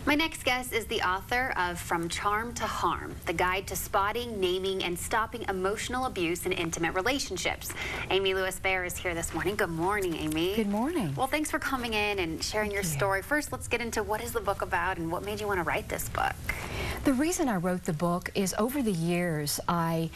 My next guest is the author of From Charm to Harm, the guide to spotting, naming, and stopping emotional abuse in intimate relationships. Amy Lewis-Bear is here this morning. Good morning, Amy. Good morning. Well, thanks for coming in and sharing your story. First, let's get into what is the book about and what made you want to write this book? The reason I wrote the book is over the years I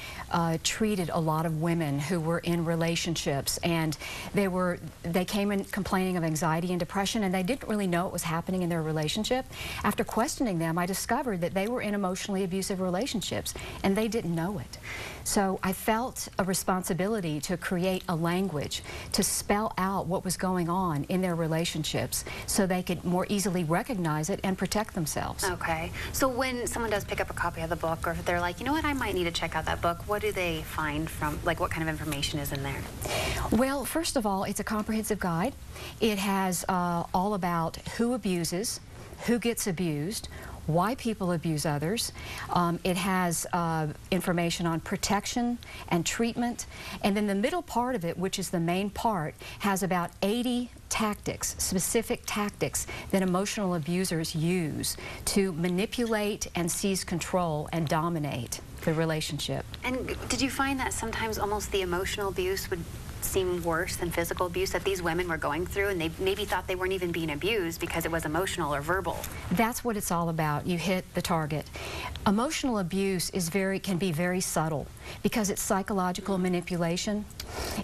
treated a lot of women who were in relationships, and they came in complaining of anxiety and depression, and they didn't really know what was happening in their relationship. After questioning them, I discovered that they were in emotionally abusive relationships, and they didn't know it. So I felt a responsibility to create a language to spell out what was going on in their relationships so they could more easily recognize it and protect themselves. Okay. So when someone does pick up a copy of the book, or if they're like, you know what, I might need to check out that book, what do they find from, like, what kind of information is in there? Well, first of all, it's a comprehensive guide. It has all about who abuses, who gets abused, why people abuse others. It has information on protection and treatment. And then the middle part of it, which is the main part, has about 80 tactics, specific tactics that emotional abusers use to manipulate and seize control and dominate the relationship. And did you find that sometimes almost the emotional abuse would seem worse than physical abuse that these women were going through, and they maybe thought they weren't even being abused because it was emotional or verbal? That's what it's all about. You hit the target. Emotional abuse is can be very subtle because it's psychological manipulation.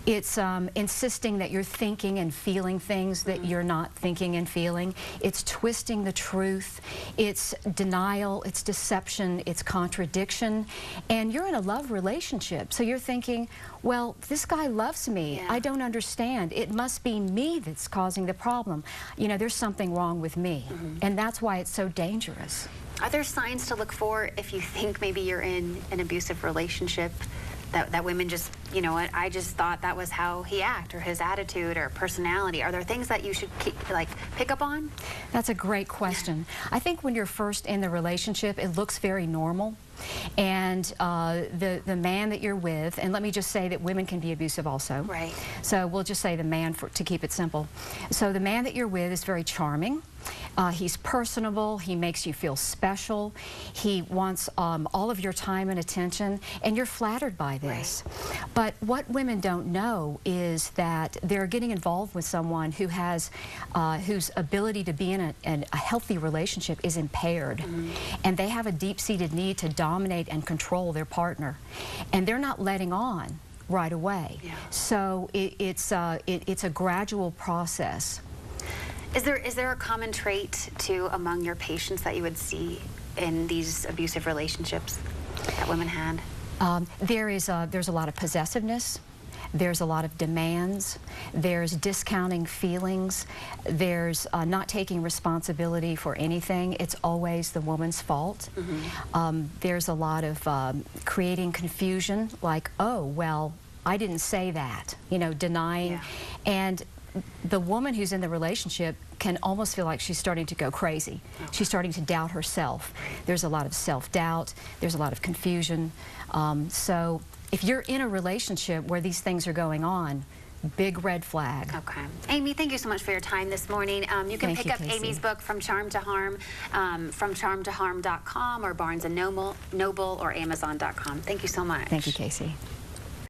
It's insisting that you're thinking and feeling things that you're not thinking and feeling. It's twisting the truth. It's denial. It's deception. It's contradiction. And you're in a love relationship, so you're thinking, well, this guy loves me. Yeah. I don't understand. It must be me that's causing the problem. You know, there's something wrong with me. And that's why it's so dangerous. Are there signs to look for if you think maybe you're in an abusive relationship? That women just, you know what, I just thought that was how he acted, or his attitude or personality. Are there things that you should pick up on? That's a great question. I think when you're first in the relationship, it looks very normal. And the man that you're with, and let me just say that women can be abusive also. Right. So we'll just say the man to keep it simple. So the man that you're with is very charming. He's personable. He makes you feel special. He wants all of your time and attention, and you're flattered by this. Right. But what women don't know is that they're getting involved with someone who has, whose ability to be in a healthy relationship is impaired, and they have a deep-seated need to dominate and control their partner, and they're not letting on right away. Yeah. So it's a gradual process. Is there a common trait among your patients that you would see in these abusive relationships that women had? There's a lot of possessiveness. There's a lot of demands. There's discounting feelings. There's not taking responsibility for anything. It's always the woman's fault. There's a lot of creating confusion, like, oh, well, I didn't say that, you know, denying. Yeah. And the woman who's in the relationship can almost feel like she's starting to go crazy. Okay. She's starting to doubt herself. There's a lot of self-doubt. There's a lot of confusion. So if you're in a relationship where these things are going on, big red flag. Okay. Amy, thank you so much for your time this morning. You can pick up Amy's book, From Charm to Harm, from charmtoharm.com or Barnes & Noble or Amazon.com. Thank you so much. Thank you, Casey.